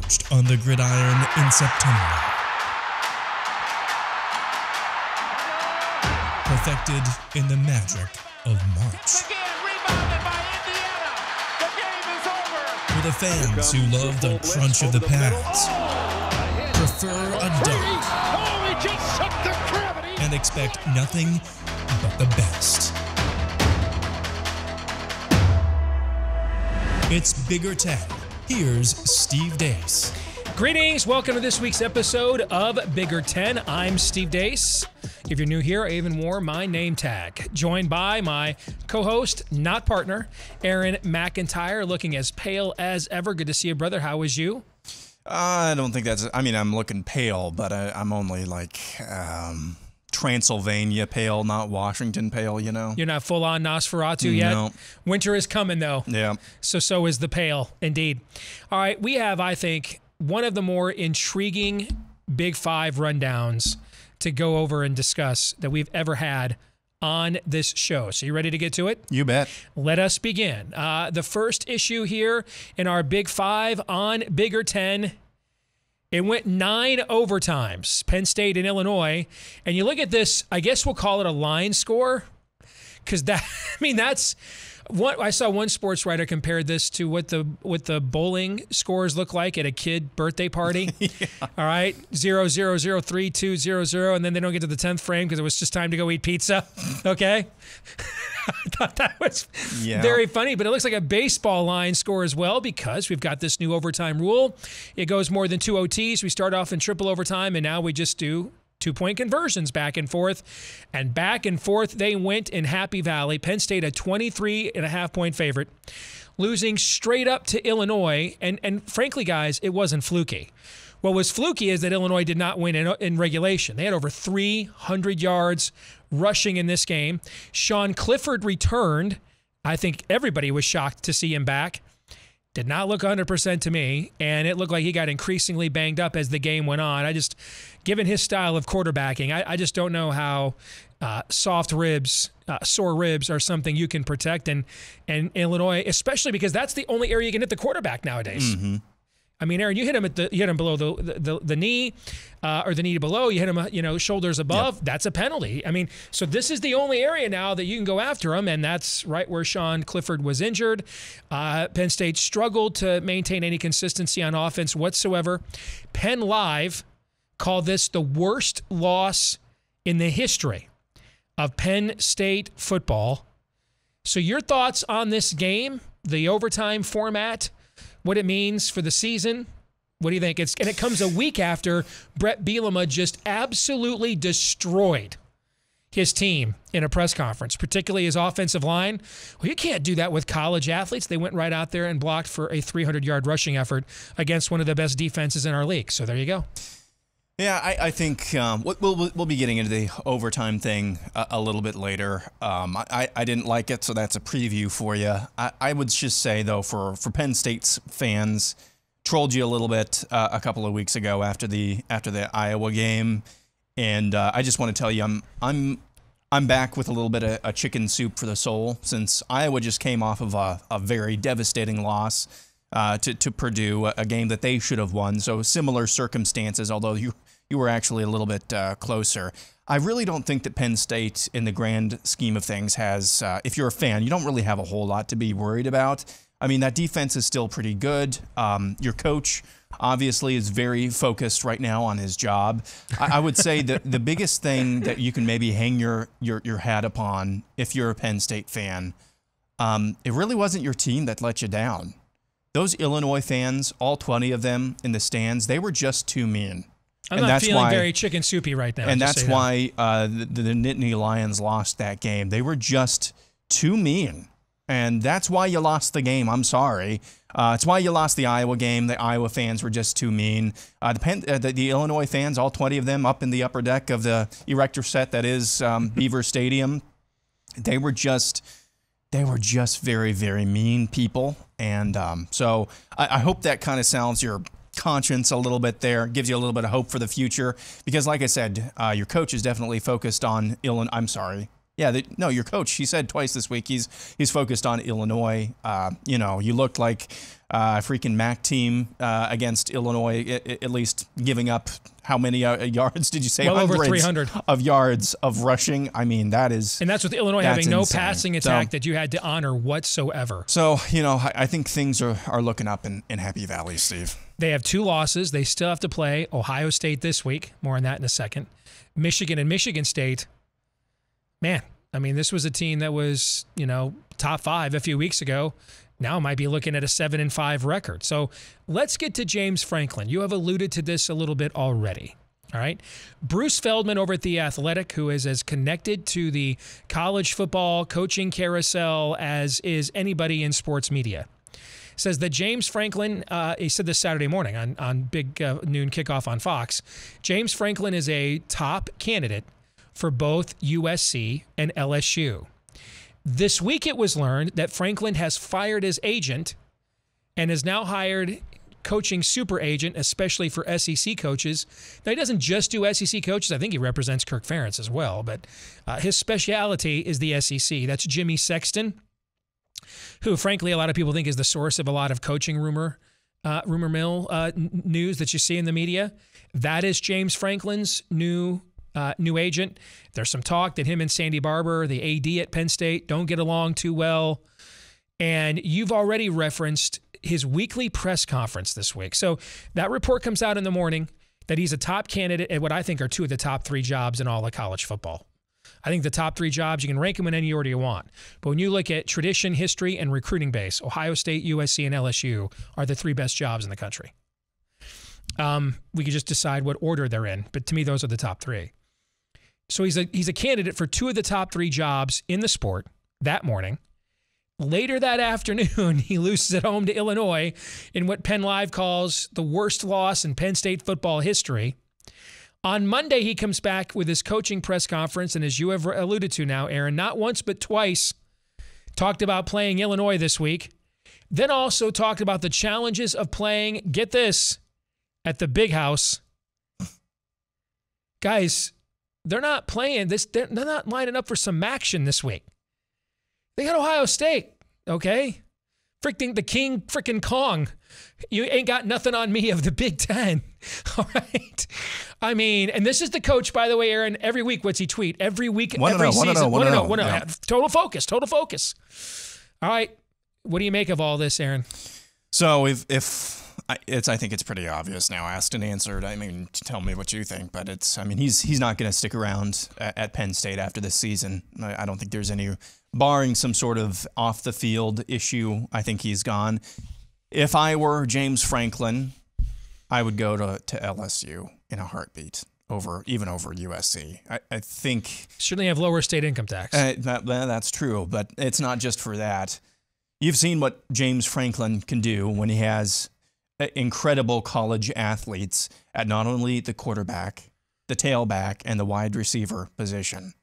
forged on the gridiron in September. Perfected in the magic of March. Again, rebounded by Indiana. The game is over. For the fans who love the crunch of the pads, prefer a dunk, Oh, he just shook the gravity. and expect nothing but the best. It's Bigger 10. Here's Steve Dace. Greetings. Welcome to this week's episode of Bigger 10. I'm Steve Dace. If you're new here, I even wore my name tag. Joined by my co-host, not partner, Aaron McIntyre, looking as pale as ever. Good to see you, brother. How was you? I don't think that's... I mean, I'm looking pale, but I'm only like Transylvania pale, not Washington pale, you know? You're not full-on Nosferatu yet? No. Winter is coming, though. Yeah. So is the pale, indeed. All right, we have, I think, one of the more intriguing Big Five rundowns to go over and discuss that we've ever had on this show. So you ready to get to it? You bet. Let us begin. The first issue here in our Big Five on Bigger 10, it went 9 overtimes, Penn State and Illinois. And you look at this, I guess we'll call it a line score, because that's what I saw. One sports writer compared this to what the bowling scores look like at a kid birthday party. Yeah. All right, 0 0 0 3 2 0 0, and then they don't get to the 10th frame because it was just time to go eat pizza. Okay, I thought that was very funny, but it looks like a baseball line score as well because we've got this new overtime rule. It goes more than 2 OTs. We start off in triple overtime, and now we just do 2-point conversions back and forth they went in Happy Valley. Penn State a 23.5-point favorite, losing straight up to Illinois. And frankly, guys, it wasn't fluky. What was fluky is that Illinois did not win in regulation. They had over 300 yards rushing in this game. Sean Clifford returned. I think everybody was shocked to see him back. Did not look 100% to me, and it looked like he got increasingly banged up as the game went on. Given his style of quarterbacking, I just don't know how sore ribs are something you can protect. And Illinois, especially because that's the only area you can hit the quarterback nowadays. Mm-hmm. I mean, Aaron, you hit him below the knee, or the knee below. You hit him, shoulders above. Yep. That's a penalty. I mean, so this is the only area now that you can go after him, and that's right where Sean Clifford was injured. Penn State struggled to maintain any consistency on offense whatsoever. Penn Live called this the worst loss in the history of Penn State football. So your thoughts on this game, the overtime format, what it means for the season? What do you think? And it comes a week after Brett Bielema just absolutely destroyed his team in a press conference, particularly his offensive line. Well, you can't do that with college athletes. They went right out there and blocked for a 300-yard rushing effort against one of the best defenses in our league. So there you go. Yeah, I think we'll be getting into the overtime thing a little bit later. I didn't like it, so that's a preview for you. I would just say, though, for Penn State's fans, trolled you a little bit a couple of weeks ago after the Iowa game, and I just want to tell you I'm back with a little bit of a chicken soup for the soul, since Iowa just came off of a very devastating loss to Purdue, a game that they should have won. So similar circumstances, although you were actually a little bit closer. I really don't think that Penn State, in the grand scheme of things, has, if you're a fan, you don't really have a whole lot to be worried about. I mean, that defense is still pretty good. Your coach, obviously, is very focused right now on his job. I would say that the biggest thing that you can maybe hang your hat upon, if you're a Penn State fan, it really wasn't your team that let you down. Those Illinois fans, all 20 of them in the stands, they were just too mean. I'm not feeling very chicken soupy right now. And that's why the Nittany Lions lost that game. They were just too mean. And that's why you lost the game. I'm sorry. It's why you lost the Iowa game. The Iowa fans were just too mean. The Illinois fans, all 20 of them, up in the upper deck of the erector set that is Beaver Stadium, they were just very, very mean people. And so I hope that kind of sounds your conscience a little bit there, gives you a little bit of hope for the future. Because like I said, your coach is definitely focused on Yeah, no, your coach, he said twice this week he's focused on Illinois. You looked like a freaking MAC team against Illinois, at least giving up how many yards did you say? Well, over Hundreds 300 of yards of rushing. I mean, that is... And that's with Illinois having no insane. passing attack that you had to honor whatsoever. So, I think things are looking up in Happy Valley, Steve. They have 2 losses. They still have to play Ohio State this week. More on that in a second. Michigan and Michigan State. Man, I mean, this was a team that was, top 5 a few weeks ago. Now might be looking at a 7-5 record. So let's get to James Franklin. You have alluded to this a little bit already. All right. Bruce Feldman over at The Athletic, who is as connected to the college football coaching carousel as is anybody in sports media, says that James Franklin, he said this Saturday morning on big noon kickoff on Fox, James Franklin is a top candidate for both USC and LSU. This week it was learned that Franklin has fired his agent and has now hired coaching super agent, especially for SEC coaches. Now, he doesn't just do SEC coaches. I think he represents Kirk Ferentz as well, but his specialty is the SEC. That's Jimmy Sexton, who, frankly, a lot of people think is the source of a lot of coaching rumor mill news that you see in the media. That is James Franklin's new agent. There's some talk that him and Sandy Barber, the AD at Penn State, don't get along too well. And you've already referenced his weekly press conference this week. So that report comes out in the morning that he's a top candidate at what I think are 2 of the top 3 jobs in all of college football. I think the top 3 jobs, you can rank them in any order you want. But when you look at tradition, history, and recruiting base, Ohio State, USC, and LSU are the 3 best jobs in the country. We could just decide what order they're in, but to me, those are the top 3. So he's a candidate for 2 of the top 3 jobs in the sport that morning. Later that afternoon, he loses at home to Illinois in what Penn Live calls the worst loss in Penn State football history. On Monday, he comes back with his coaching press conference, and as you have alluded to now, Aaron, not once but twice, talked about playing Illinois this week, then also talked about the challenges of playing, get this, at the Big House. Guys, they're not playing this. They're not lining up for some action this week. They got Ohio State, okay? The King frickin' Kong. You ain't got nothing on me of the Big Ten, all right? I mean, and this is the coach, by the way, Aaron, every week, what's he tweet? Every week, every season. Want to know. Total focus. All right, what do you make of all this, Aaron? So I think it's pretty obvious now, asked and answered. I mean, tell me what you think, but he's not going to stick around at Penn State after this season. I don't think there's any, barring some sort of off the field issue, I think he's gone. If I were James Franklin, I would go to LSU in a heartbeat even over USC. I think certainly have lower state income tax. That's true, but it's not just for that. You've seen what James Franklin can do when he has incredible college athletes at not only the quarterback, the tailback, and the wide receiver position.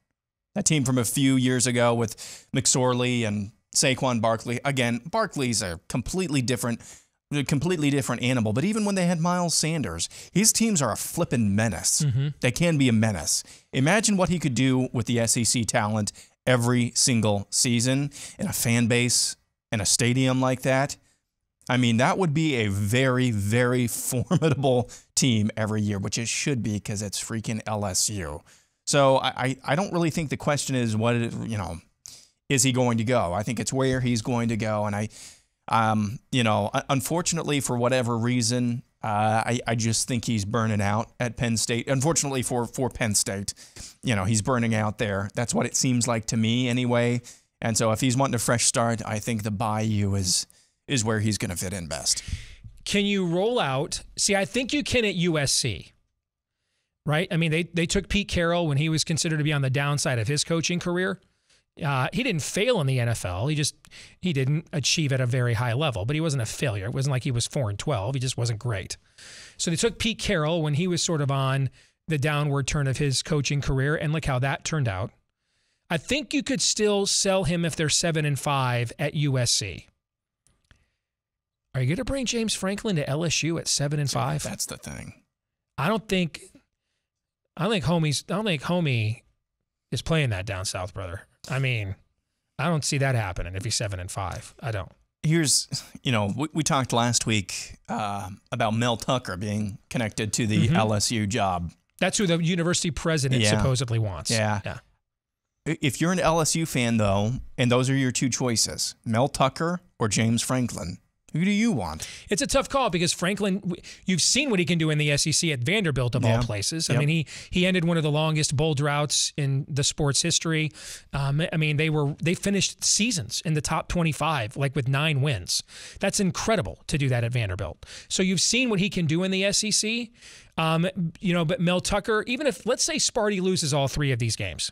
That team from a few years ago with McSorley and Saquon Barkley. Again, Barkley's a completely different animal. But even when they had Miles Sanders, his teams are a flippin' menace. Mm-hmm. They can be a menace. Imagine what he could do with the SEC talent every single season in a fan base in a stadium like that. I mean, that would be a very, very formidable team every year, which it should be because it's freaking LSU. So I don't really think the question is is he going to go? I think it's where he's going to go. And unfortunately, for whatever reason, I just think he's burning out at Penn State. Unfortunately for Penn State, he's burning out there. That's what it seems like to me anyway. And so if he's wanting a fresh start, I think the Bayou is where he's going to fit in best. Can you roll out? See, I think you can at USC, right? I mean, they took Pete Carroll when he was considered to be on the downside of his coaching career. He didn't fail in the NFL. He didn't achieve at a very high level, but he wasn't a failure. It wasn't like he was 4-12. He just wasn't great. So they took Pete Carroll when he was sort of on the downward turn of his coaching career, and look how that turned out. I think you could still sell him if they're 7-5 at USC. Are you going to bring James Franklin to LSU at 7-5? That's the thing. I don't think Homie is playing that down south, brother. I mean, I don't see that happening if he's 7-5. I don't. Here's, we talked last week about Mel Tucker being connected to the LSU job. That's who the university president supposedly wants. Yeah. If you're an LSU fan, though, and those are your two choices, Mel Tucker or James Franklin, who do you want? It's a tough call because Franklin, you've seen what he can do in the SEC at Vanderbilt of all places. I mean, he ended one of the longest bowl droughts in the sport's history. I mean, they finished seasons in the top 25, like with 9 wins. That's incredible to do that at Vanderbilt. So you've seen what he can do in the SEC. But Mel Tucker, even if, let's say Sparty loses all 3 of these games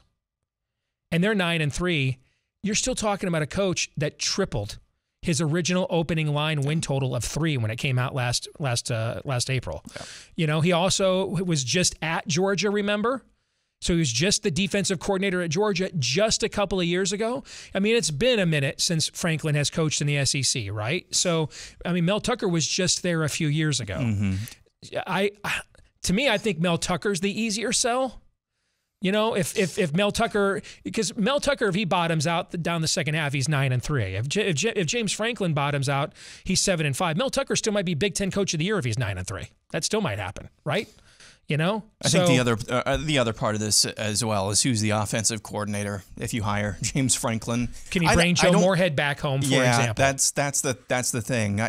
and they're 9-3, you're still talking about a coach that tripled his original opening line win total of 3 when it came out last April. Yeah. He also was just at Georgia, remember? So he was just the defensive coordinator at Georgia just a couple of years ago. I mean, it's been a minute since Franklin has coached in the SEC, right? So, I mean, Mel Tucker was just there a few years ago. To me, I think Mel Tucker's the easier sell. If Mel Tucker, because Mel Tucker, if he bottoms out down the second half, he's 9-3. If James Franklin bottoms out, he's 7-5. Mel Tucker still might be Big Ten Coach of the Year if he's 9-3. That still might happen, right? I think the other part of this as well is who's the offensive coordinator if you hire James Franklin. Can he bring Joe Moorehead back home, for example? That's the thing.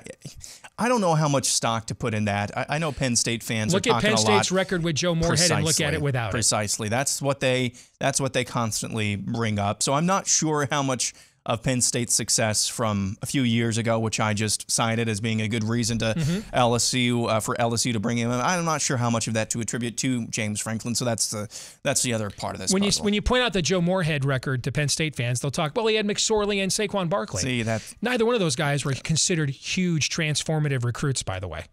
I don't know how much stock to put in that. I know Penn State fans are talking a lot. Look at Penn State's record with Joe Moorehead and look at it without it. Precisely. That's what they constantly bring up. So I'm not sure how much of Penn State's success from a few years ago, which I just cited as being a good reason to LSU for LSU to bring him in. I'm not sure how much of that to attribute to James Franklin. So that's the other part of this. When you point out the Joe Moorehead record to Penn State fans, they'll talk, well, he had McSorley and Saquon Barkley. See that? Neither one of those guys were considered huge transformative recruits, by the way.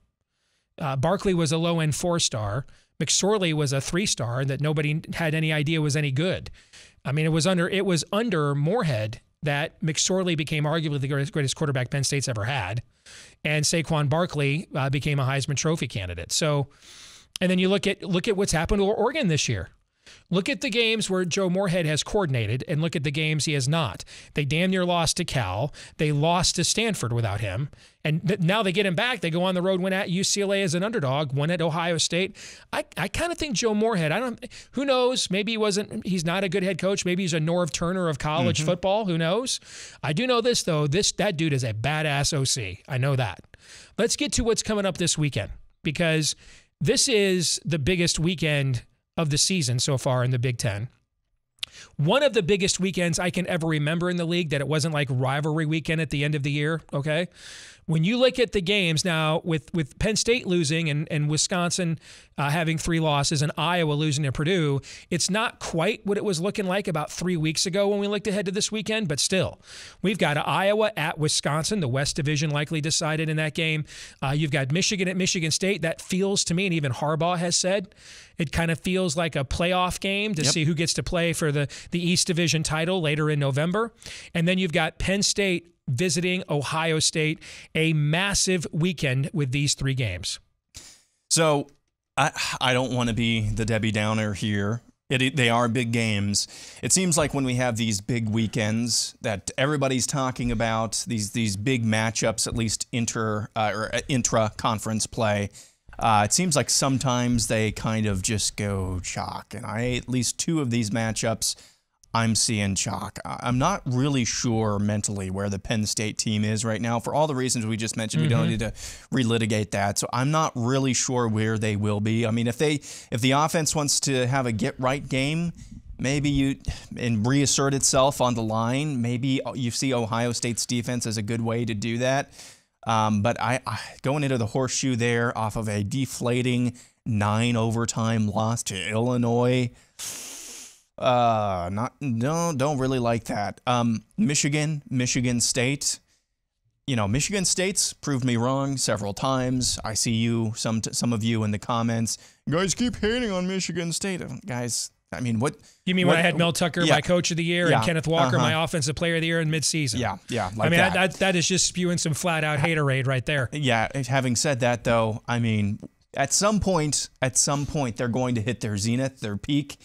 Barkley was a low-end 4-star. McSorley was a 3-star that nobody had any idea was any good. I mean, it was under Moorehead that McSorley became arguably the greatest quarterback Penn State's ever had, and Saquon Barkley became a Heisman Trophy candidate. So, and then you look at what's happened to Oregon this year. Look at the games where Joe Moorehead has coordinated and look at the games he has not. They damn near lost to Cal. They lost to Stanford without him. And now they get him back. They go on the road, win at UCLA as an underdog, won at Ohio State. I kind of think Joe Moorehead, who knows? Maybe he's not a good head coach. Maybe he's a Norv Turner of college football. Who knows? I do know this, though. That dude is a badass OC. I know that. Let's get to what's coming up this weekend because this is the biggest weekend of the season so far in the Big Ten. One of the biggest weekends I can ever remember in the league that it wasn't like rivalry weekend at the end of the year, okay? When you look at the games now with Penn State losing and Wisconsin having 3 losses and Iowa losing to Purdue, it's not quite what it was looking like about 3 weeks ago when we looked ahead to this weekend, but still. We've got Iowa at Wisconsin, the West Division likely decided in that game. You've got Michigan at Michigan State. That feels to me, and even Harbaugh has said, it kind of feels like a playoff game to see who gets to play for the East Division title later in November. And then you've got Penn State visiting Ohio State, a massive weekend with these 3 games. So I don't want to be the Debbie Downer here. They are big games. It seems like when we have these big weekends that everybody's talking about, these big matchups, at least intra-conference play, it seems like sometimes they kind of just go chalk. And at least 2 of these matchups, I'm seeing chalk. I'm not really sure mentally where the Penn State team is right now. For all the reasons we just mentioned, we don't need to relitigate that. So I'm not really sure where they will be. I mean, if the offense wants to have a get-right game, maybe and reassert itself on the line, maybe you see Ohio State's defense as a good way to do that. But I going into the horseshoe there off of a deflating 9 overtime loss to Illinois, don't really like that. Michigan State. Michigan State's proved me wrong several times. I see some of you in the comments. You guys keep hating on Michigan State, guys. I mean, what you mean? When I had Mel Tucker, my coach of the year, and Kenneth Walker, my offensive player of the year in midseason. Yeah. Like that is just spewing some flat out haterade right there. Yeah. Having said that, though, I mean, at some point, they're going to hit their zenith, their peak.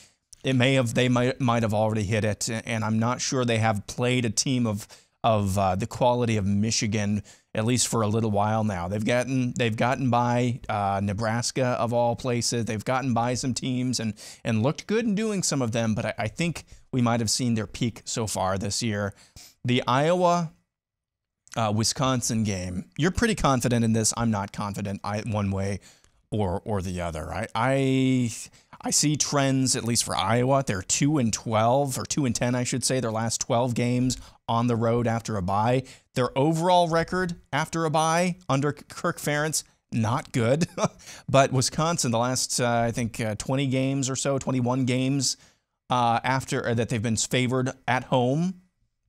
They might have already hit it, and I'm not sure they have played a team of the quality of Michigan, at least for a little while now. They've gotten by Nebraska of all places. They've gotten by some teams and looked good in doing some of them, but I think we might have seen their peak so far this year. The Iowa Wisconsin game, you're pretty confident in this. I'm not confident one way or the other. I see trends, at least for Iowa. They're 2-12 or 2-10, I should say, their last 12 games on the road after a bye. Their overall record after a bye under Kirk Ferentz, not good. But Wisconsin, the last, 20 games or so, 21 games after that they've been favored at home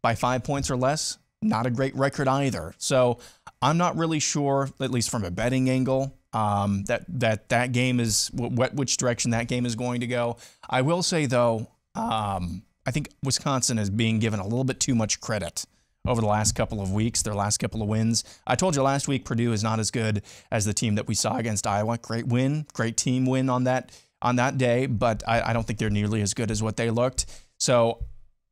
by 5 points or less, not a great record either. So I'm not really sure, at least from a betting angle, that game is which direction that game is going to go. I will say though, I think Wisconsin is being given a little bit too much credit over the last couple of weeks, their last couple of wins. I told you last week Purdue is not as good as the team that we saw against Iowa. Great win, great team win on that day, but I don't think they're nearly as good as what they looked. So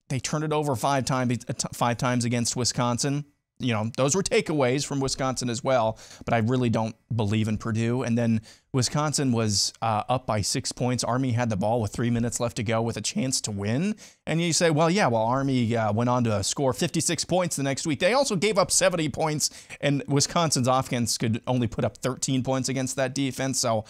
they turned it over five times against Wisconsin. You know, those were takeaways from Wisconsin as well, but I really don't believe in Purdue. And then Wisconsin was up by 6 points. Army had the ball with 3 minutes left to go with a chance to win. And you say, well, Army went on to score 56 points the next week. They also gave up 70 points, and Wisconsin's offense could only put up 13 points against that defense. So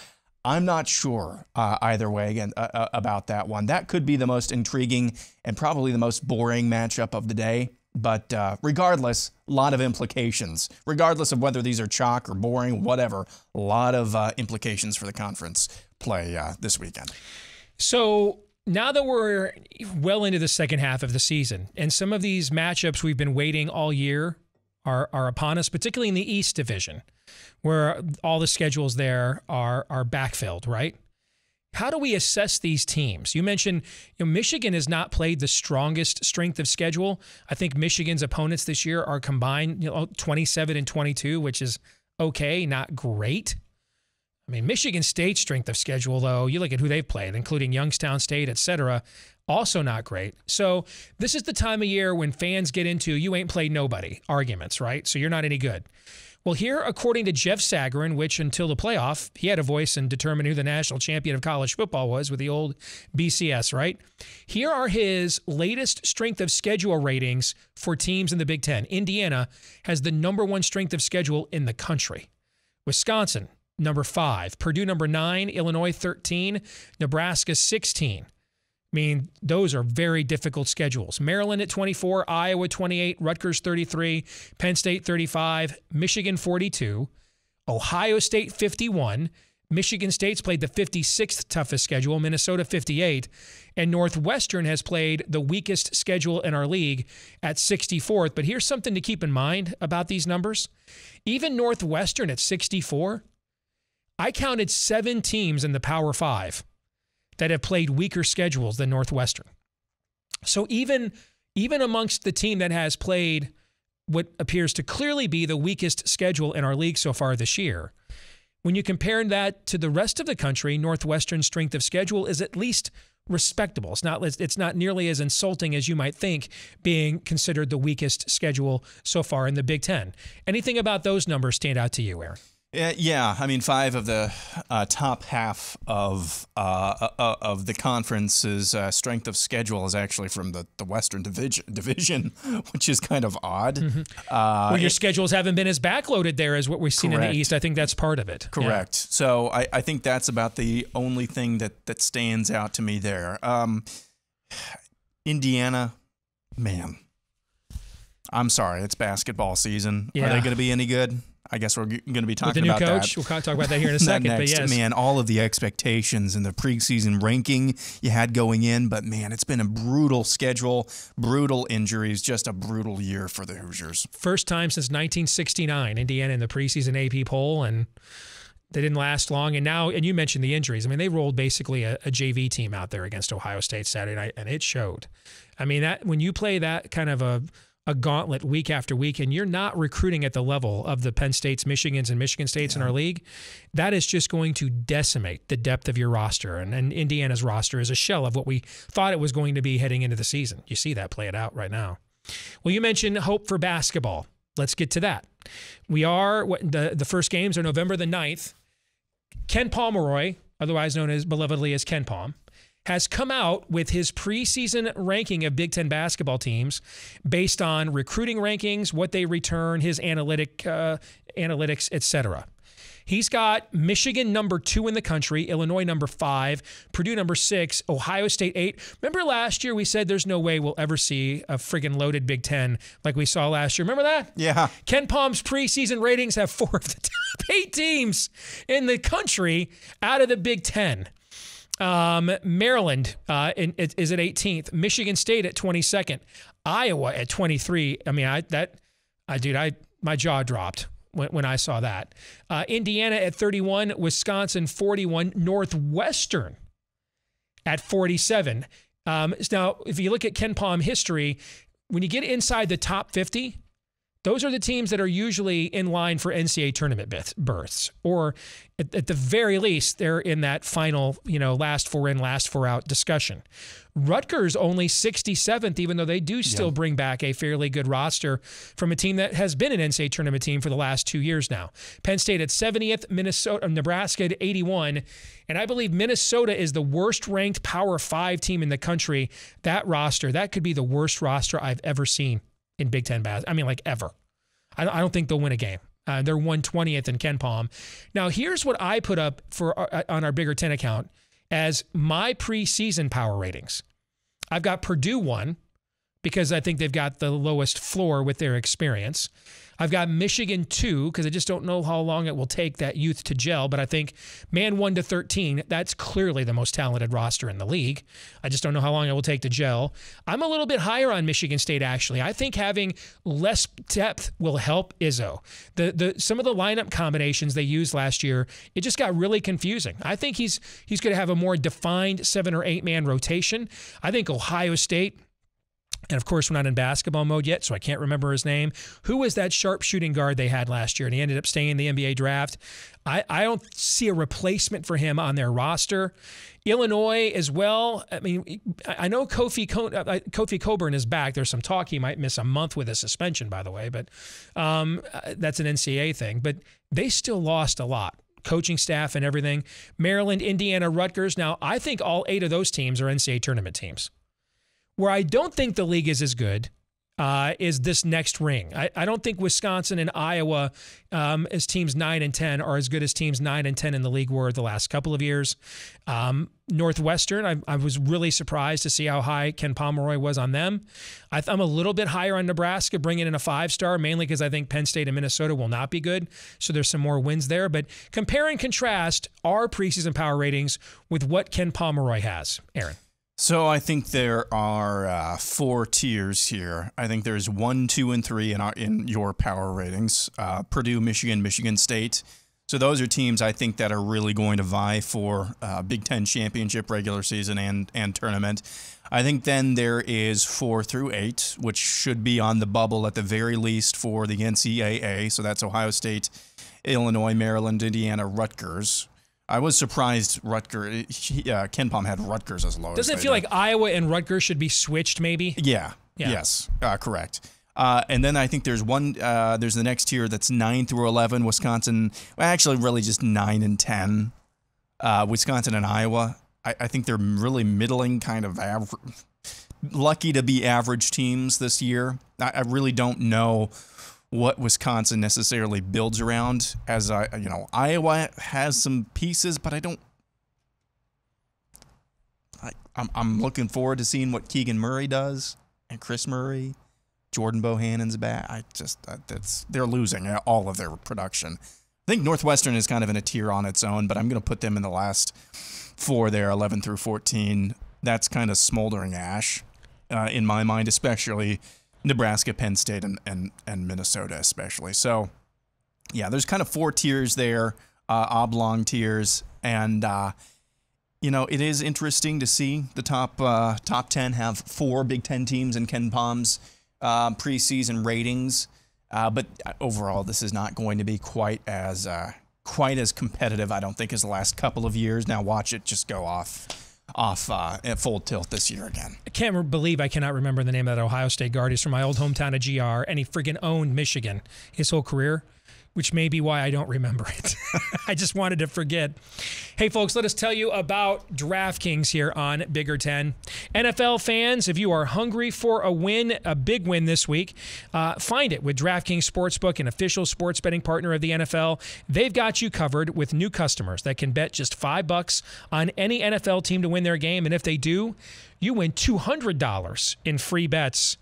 I'm not sure either way again about that one. That could be the most intriguing and probably the most boring matchup of the day. But regardless, a lot of implications. Regardless of whether these are chalk or boring, whatever, a lot of implications for the conference play this weekend. So now that we're well into the second half of the season, and some of these matchups we've been waiting all year are upon us, particularly in the East Division, where all the schedules there are backfilled, right? How do we assess these teams? You mentioned Michigan has not played the strongest strength of schedule. I think Michigan's opponents this year are combined 27-22, which is okay, not great. I mean, Michigan State's strength of schedule, though, you look at who they've played, including Youngstown State, etc., also not great. So this is the time of year when fans get into you ain't played nobody arguments, right? So you're not any good. Well, here, according to Jeff Sagarin, which until the playoff, he had a voice in determining who the national champion of college football was with the old BCS, right? Here are his latest strength of schedule ratings for teams in the Big Ten. Indiana has the #1 strength of schedule in the country. Wisconsin, number 5. Purdue, number 9. Illinois, 13. Nebraska, 16. I mean, those are very difficult schedules. Maryland at 24, Iowa 28, Rutgers 33, Penn State 35, Michigan 42, Ohio State 51. Michigan State's played the 56th toughest schedule, Minnesota 58, and Northwestern has played the weakest schedule in our league at 64th. But here's something to keep in mind about these numbers. Even Northwestern at 64, I counted 7 teams in the Power 5 that have played weaker schedules than Northwestern. So even amongst the team that has played what appears to clearly be the weakest schedule in our league so far this year, when you compare that to the rest of the country, Northwestern's strength of schedule is at least respectable. It's not nearly as insulting as you might think, being considered the weakest schedule so far in the Big Ten. Anything about those numbers stand out to you, Aaron? Yeah, I mean, 5 of the top half of the conference's strength of schedule is actually from the Western Division, which is kind of odd. Mm-hmm. Well, your schedules haven't been as backloaded there as what we've seen in the East. I think that's part of it. Correct. Yeah. So I think that's about the only thing that stands out to me there. Indiana, man, I'm sorry, it's basketball season. Yeah. Are they going to be any good? I guess we're going to be talking about that. With the new coach, we'll talk about that here in a second. Next, but yes, man, all of the expectations and the preseason ranking you had going in, but man, it's been a brutal schedule, brutal injuries, just a brutal year for the Hoosiers. First time since 1969, Indiana in the preseason AP poll, and they didn't last long. And now, and you mentioned the injuries. I mean, they rolled basically a JV team out there against Ohio State Saturday night, and it showed. I mean, that when you play that kind of a a gauntlet week after week, and you're not recruiting at the level of the Penn States, Michigans, and Michigan States in our league, that is just going to decimate the depth of your roster. And Indiana's roster is a shell of what we thought it was going to be heading into the season. You see that play it out right now. Well, you mentioned hope for basketball. Let's get to that. The first games are November the 9th. Ken Pomeroy, otherwise known as belovedly as Ken Pom, has come out with his preseason ranking of Big Ten basketball teams based on recruiting rankings, what they return, his analytics, etc. He's got Michigan number 2 in the country, Illinois number 5, Purdue number 6, Ohio State 8. Remember last year we said there's no way we'll ever see a friggin' loaded Big Ten like we saw last year. Remember that? Yeah. Ken Pom's preseason ratings have 4 of the top 8 teams in the country out of the Big Ten. Maryland is at 18th, Michigan State at 22nd, Iowa at 23. I mean, my jaw dropped when I saw that. Indiana at 31, Wisconsin 41, Northwestern at 47. Now, if you look at Ken Pom history, when you get inside the top 50, those are the teams that are usually in line for NCAA tournament berths, or at the very least, they're in that final, last 4 in, last 4 out discussion. Rutgers only 67th, even though they do still bring back a fairly good roster from a team that has been an NCAA tournament team for the last 2 years now. Penn State at 70th, Nebraska at 81, and I believe Minnesota is the worst ranked Power 5 team in the country. That roster, that could be the worst roster I've ever seen in Big Ten basketball. I mean, like ever. I don't think they'll win a game. They're 120th in Ken Pom. Now, here's what I put up on our Bigger 10 account as my preseason power ratings. I've got Purdue 1 because I think they've got the lowest floor with their experience. I've got Michigan 2 because I just don't know how long it will take that youth to gel, but I think 1 to 13, that's clearly the most talented roster in the league. I just don't know how long it will take to gel. I'm a little bit higher on Michigan State, actually. I think having less depth will help Izzo. Some of the lineup combinations they used last year, it just got really confusing. I think he's going to have a more defined 7 or 8 man rotation. I think Ohio State, and of course, we're not in basketball mode yet, so I can't remember his name. Who was that sharp shooting guard they had last year? And he ended up staying in the NBA draft. I don't see a replacement for him on their roster. Illinois as well. I mean, I know Kofi Coburn is back. There's some talk he might miss a month with a suspension, by the way, but that's an NCAA thing. But they still lost a lot. Coaching staff and everything. Maryland, Indiana, Rutgers. Now, I think all 8 of those teams are NCAA tournament teams. Where I don't think the league is as good is this next ring. I don't think Wisconsin and Iowa as teams 9 and 10 are as good as teams 9 and 10 in the league were the last couple of years. Northwestern, I was really surprised to see how high Ken Pomeroy was on them. I'm a little bit higher on Nebraska, bringing in a 5-star, mainly because I think Penn State and Minnesota will not be good. So there's some more wins there. But compare and contrast our preseason power ratings with what Ken Pomeroy has. Aaron. So I think there are 4 tiers here. I think there's 1, 2, and 3 in your power ratings. Purdue, Michigan, Michigan State. So those are teams I think that are really going to vie for Big Ten championship, regular season, and tournament. I think then there is 4 through 8, which should be on the bubble at the very least for the NCAA. So that's Ohio State, Illinois, Maryland, Indiana, Rutgers. I was surprised Ken Pom had Rutgers as low. Doesn't it feel like Iowa and Rutgers should be switched maybe? Yeah. Yes. Correct. And then I think there's there's the next tier that's 9 through 11, Wisconsin, actually really just 9 and 10, Wisconsin and Iowa. I think they're really middling, kind of lucky to be average teams this year. I really don't know what Wisconsin necessarily builds around. As Iowa has some pieces, but I'm looking forward to seeing what Keegan Murray does and Chris Murray. Jordan Bohannon's back. They're losing all of their production. I think Northwestern is kind of in a tier on its own, but I'm going to put them in the last 4 there, 11 through 14. That's kind of smoldering ash in my mind, especially Nebraska, Penn State, and Minnesota especially. So, yeah, there's kind of 4 tiers there, oblong tiers, and it is interesting to see the top 10 have 4 Big Ten teams in Ken Pom's preseason ratings. But overall, this is not going to be quite as competitive, I don't think, as the last couple of years. Now watch it just go off at full tilt this year again. I can't believe I cannot remember the name of that Ohio State guard. He's from my old hometown of GR, and he friggin' owned Michigan his whole career, which may be why I don't remember it. I just wanted to forget. Hey, folks, let us tell you about DraftKings here on Bigger 10. NFL fans, if you are hungry for a win, a big win this week, find it with DraftKings Sportsbook, an official sports betting partner of the NFL. They've got you covered with new customers that can bet just $5 on any NFL team to win their game. And if they do, you win $200 in free bets.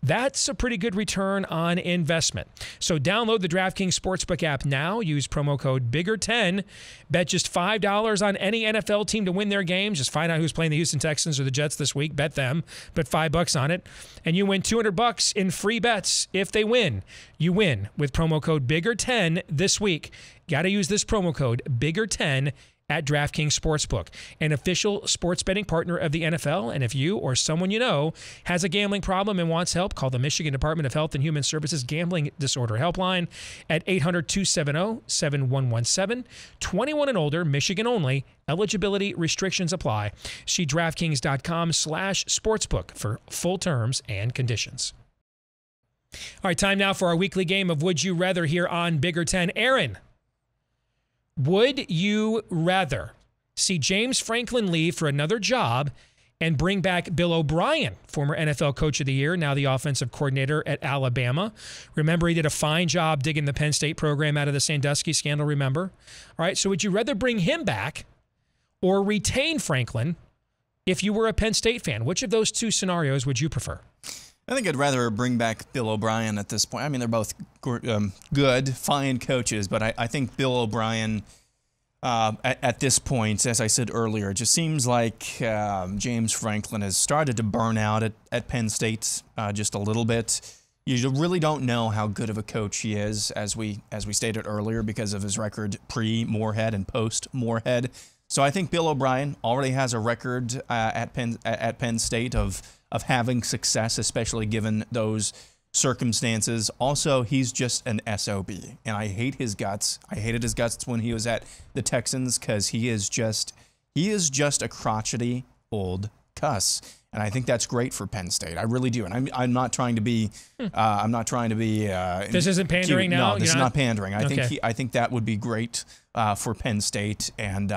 That's a pretty good return on investment. So download the DraftKings Sportsbook app now. Use promo code BIGGER10. Bet just $5 on any NFL team to win their games. Just find out who's playing the Houston Texans or the Jets this week. Bet them. Bet $5 on it. And you win $200 in free bets if they win. You win with promo code BIGGER10 this week. Got to use this promo code BIGGER10 at DraftKings Sportsbook, an official sports betting partner of the NFL. And if you or someone you know has a gambling problem and wants help, call the Michigan Department of Health and Human Services Gambling Disorder Helpline at 800-270-7117. 21 and older, Michigan only. Eligibility restrictions apply. See DraftKings.com/sportsbook for full terms and conditions. All right, time now for our weekly game of Would You Rather here on Bigger 10. Aaron, would you rather see James Franklin leave for another job and bring back Bill O'Brien, former NFL Coach of the Year, now the offensive coordinator at Alabama? Remember, he did a fine job digging the Penn State program out of the Sandusky scandal, remember? All right, so would you rather bring him back or retain Franklin if you were a Penn State fan? Which of those two scenarios would you prefer? I think I'd rather bring back Bill O'Brien at this point. I mean, they're both good, fine coaches, but I think Bill O'Brien at this point, as I said earlier, it just seems like James Franklin has started to burn out at Penn State just a little bit. You really don't know how good of a coach he is, as we stated earlier, because of his record pre-Moorehead and post-Moorehead. So I think Bill O'Brien already has a record at Penn State of having success, especially given those circumstances. Also, he's just an SOB, and I hate his guts. I hated his guts when he was at the Texans because he is just a crotchety old cuss. And I think that's great for Penn State. I really do. And I'm not trying to be. This isn't pandering cute. now. No, this is not pandering. Okay. I think that would be great for Penn State, and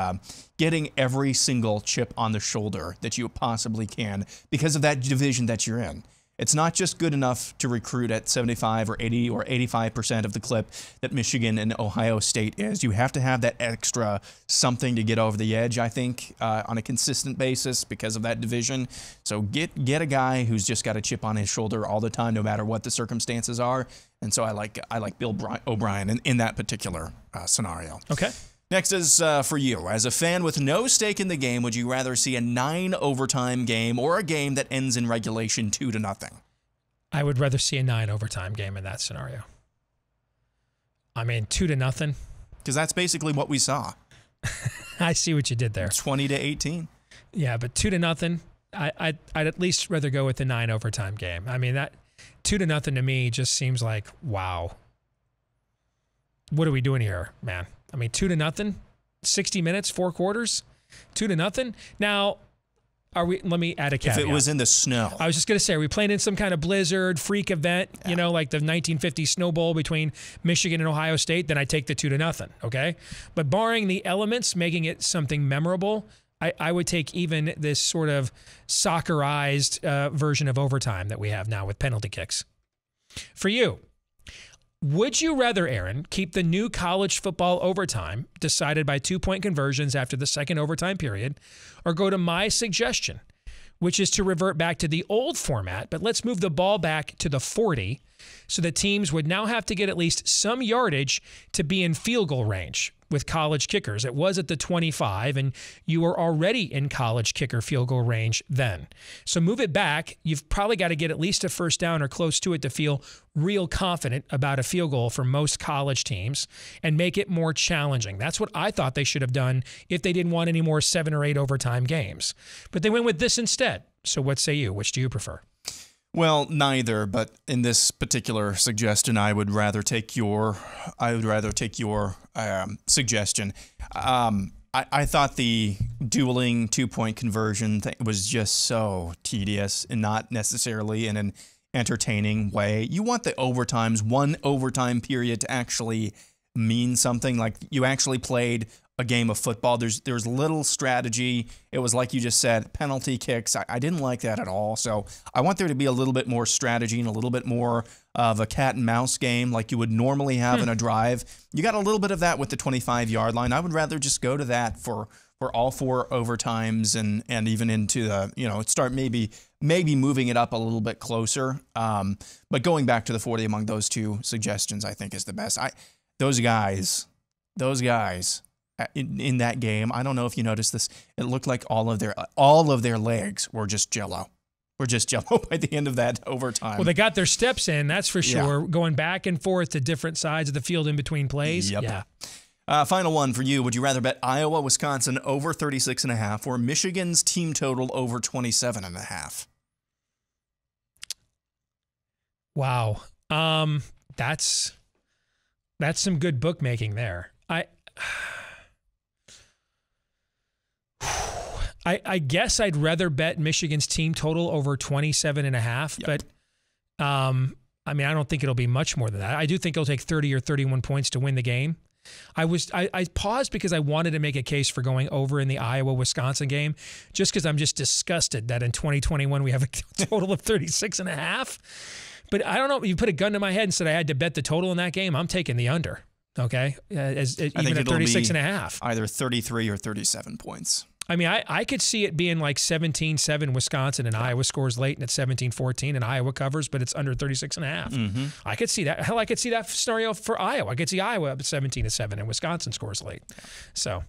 getting every single chip on the shoulder that you possibly can because of that division that you're in. It's not just good enough to recruit at 75 or 80 or 85% of the clip that Michigan and Ohio State is. You have to have that extra something to get over the edge, I think, on a consistent basis because of that division. So get a guy who's just got a chip on his shoulder all the time, no matter what the circumstances are. And so I like Bill O'Brien in that particular scenario. Okay. Next is for you. As a fan with no stake in the game, would you rather see a 9-overtime game or a game that ends in regulation 2-0? I would rather see a 9-overtime game in that scenario. I mean, 2-0. Because that's basically what we saw. I see what you did there. 20-18. Yeah, but 2-0. I'd at least rather go with the 9-overtime game. I mean, that 2-0 to me just seems like, wow. What are we doing here, man? I mean, 2-0, 60 minutes, 4 quarters, 2-0. Now, let me add a caveat. If it was in the snow. I was just going to say, are we playing in some kind of blizzard, freak event, like the 1950 Snow Bowl between Michigan and Ohio State, then I take the 2-0, okay? But barring the elements, making it something memorable, I would take even this sort of soccerized version of overtime that we have now with penalty kicks. For you, would you rather, Aaron, keep the new college football overtime decided by 2-point conversions after the second overtime period, or go to my suggestion, which is to revert back to the old format, but let's move the ball back to the 40 so that teams would now have to get at least some yardage to be in field goal range with college kickers? It was at the 25, and you were already in college kicker field goal range then. So move it back. You've probably got to get at least a first down or close to it to feel real confident about a field goal for most college teams, and make it more challenging. That's what I thought they should have done if they didn't want any more 7 or 8 overtime games. But they went with this instead. So what say you? Which do you prefer? Well, neither, but in this particular suggestion, I would rather take your suggestion. I thought the dueling 2-point conversion thing was just so tedious and not necessarily in an entertaining way. You want the overtimes, one overtime period to actually mean something, like you actually played a game of football. There's little strategy. It was like you just said, penalty kicks. I didn't like that at all. So I want there to be a little bit more strategy and a little bit more of a cat and mouse game like you would normally have in a drive. You got a little bit of that with the 25-yard line. I would rather just go to that for all 4 overtimes and even into the, start maybe moving it up a little bit closer. But going back to the 40 among those two suggestions, I think is the best. Those guys in that game, I don't know if you noticed this, it looked like all of their legs were just jello. By the end of that overtime. Well, they got their steps in, that's for sure, going back and forth to different sides of the field in between plays. Yep. Yeah. Final one for you. Would you rather bet Iowa, Wisconsin over 36.5 or Michigan's team total over 27.5? Wow. That's some good bookmaking there. I guess I'd rather bet Michigan's team total over 27.5, but I don't think it'll be much more than that. I do think it'll take 30 or 31 points to win the game. I paused because I wanted to make a case for going over in the Iowa-Wisconsin game, just because I'm just disgusted that in 2021 we have a total of 36.5. But I don't know. You put a gun to my head and said I had to bet the total in that game. I'm taking the under. Okay, even at 36.5, either 33 or 37 points. I could see it being like 17-7 Wisconsin and Iowa scores late and it's 17-14 and Iowa covers, but it's under 36.5. Mm-hmm. I could see that. Hell, I could see that scenario for Iowa. I could see Iowa up at 17-7 and Wisconsin scores late. So,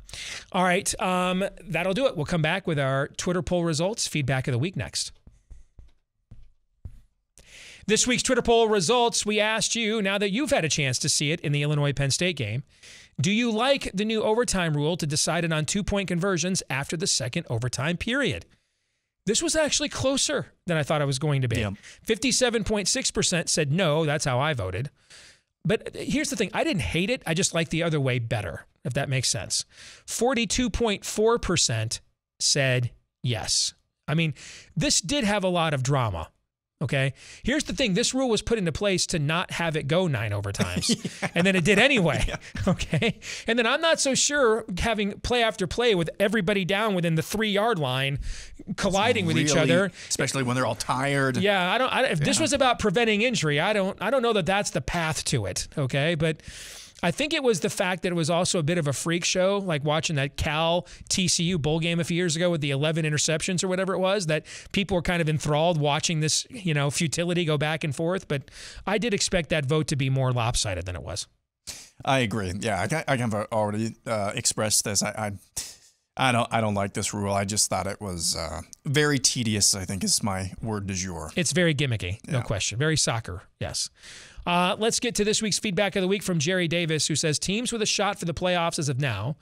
all right, that'll do it. We'll come back with our Twitter poll results, feedback of the week next. This week's Twitter poll results, we asked you, now that you've had a chance to see it in the Illinois-Penn State game, do you like the new overtime rule to decide it on 2-point conversions after the second overtime period? This was actually closer than I thought it was going to be. Yeah. 57.6% said no, that's how I voted. But here's the thing, I didn't hate it, I just like the other way better, if that makes sense. 42.4% said yes. This did have a lot of drama. Okay. Here's the thing. This rule was put into place to not have it go 9 overtimes. And then it did anyway. Yeah. Okay. And then I'm not so sure having play after play with everybody down within the 3-yard line colliding with each other. Especially when they're all tired. Yeah. If this was about preventing injury, I don't know that that's the path to it. Okay. But I think it was the fact that it was also a bit of a freak show, like watching that Cal TCU bowl game a few years ago with the 11 interceptions or whatever it was, that people were kind of enthralled watching this, futility go back and forth. But I did expect that vote to be more lopsided than it was. I agree. Yeah, I kind of already expressed this. I don't like this rule. I just thought it was very tedious, I think is my word du jour. It's very gimmicky, no question. Very soccer, yes. Let's get to this week's feedback of the week from Jerry Davis, who says, teams with a shot for the playoffs as of now: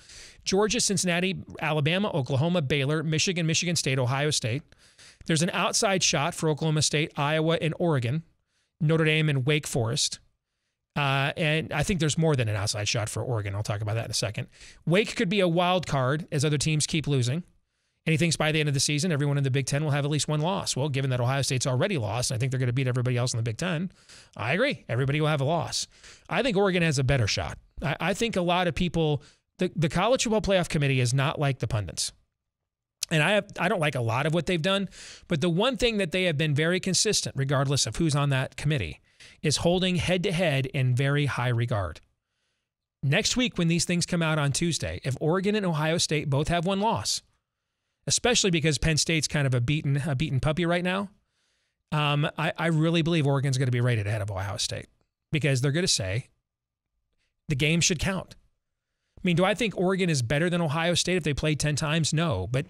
Georgia, Cincinnati, Alabama, Oklahoma, Baylor, Michigan, Michigan State, Ohio State. There's an outside shot for Oklahoma State, Iowa, and Oregon, Notre Dame, and Wake Forest. And I think there's more than an outside shot for Oregon. I'll talk about that in a second. Wake could be a wild card as other teams keep losing. And he thinks by the end of the season, everyone in the Big Ten will have at least one loss. Well, given that Ohio State's already lost, and I think they're going to beat everybody else in the Big Ten, I agree. Everybody will have a loss. I think Oregon has a better shot. I think a lot of people, the College Football Playoff Committee is not like the pundits. And I don't like a lot of what they've done, but the one thing that they have been very consistent, regardless of who's on that committee, is holding head-to-head in very high regard. Next week, when these things come out on Tuesday, if Oregon and Ohio State both have one loss, especially because Penn State's kind of a beaten puppy right now, I really believe Oregon's going to be rated ahead of Ohio State, because they're going to say the game should count. Do I think Oregon is better than Ohio State if they played 10 times? No. But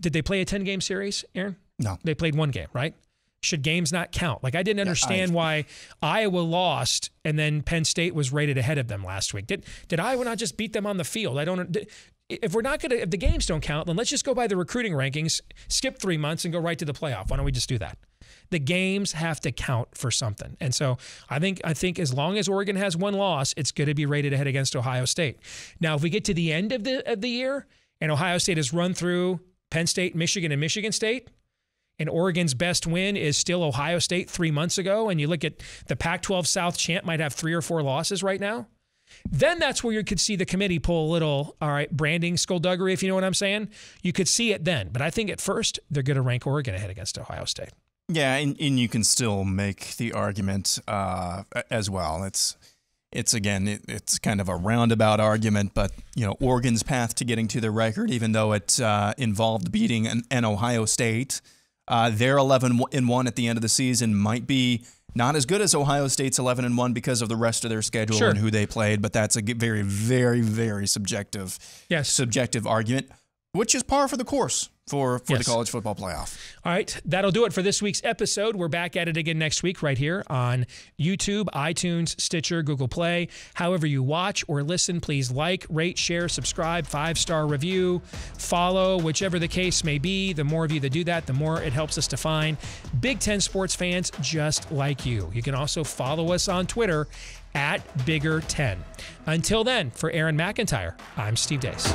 did they play a 10-game series, Aaron? No. They played one game, right? Should games not count? Like, I didn't understand why Iowa lost and then Penn State was rated ahead of them last week. Did Iowa not just beat them on the field? if the games don't count, then let's just go by the recruiting rankings, skip 3 months, and go right to the playoff. Why don't we just do that? The games have to count for something. And so I think as long as Oregon has one loss, it's going to be rated ahead against Ohio State. Now, if we get to the end of the year and Ohio State has run through Penn State, Michigan, and Michigan State, and Oregon's best win is still Ohio State 3 months ago, and you look at the Pac-12 South champ might have 3 or 4 losses right now, then that's where you could see the committee pull a little, all right, branding skullduggery, if you know what I'm saying. You could see it then. But I think at first, they're going to rank Oregon ahead against Ohio State. Yeah, and you can still make the argument as well. It's kind of a roundabout argument, but Oregon's path to getting to the record, even though it involved beating an Ohio State, their 11-1 at the end of the season might be not as good as Ohio State's 11-1 because of the rest of their schedule and who they played. But that's a very, very, very subjective argument, which is par for the course for the college football playoff. All right, that'll do it for this week's episode. We're back at it again next week right here on YouTube, iTunes, Stitcher, Google Play. However you watch or listen, please like, rate, share, subscribe, 5-star review, follow, whichever the case may be. The more of you that do that, the more it helps us to find Big Ten sports fans just like you. You can also follow us on Twitter at Bigger10. Until then, for Aaron McIntyre, I'm Steve Deace.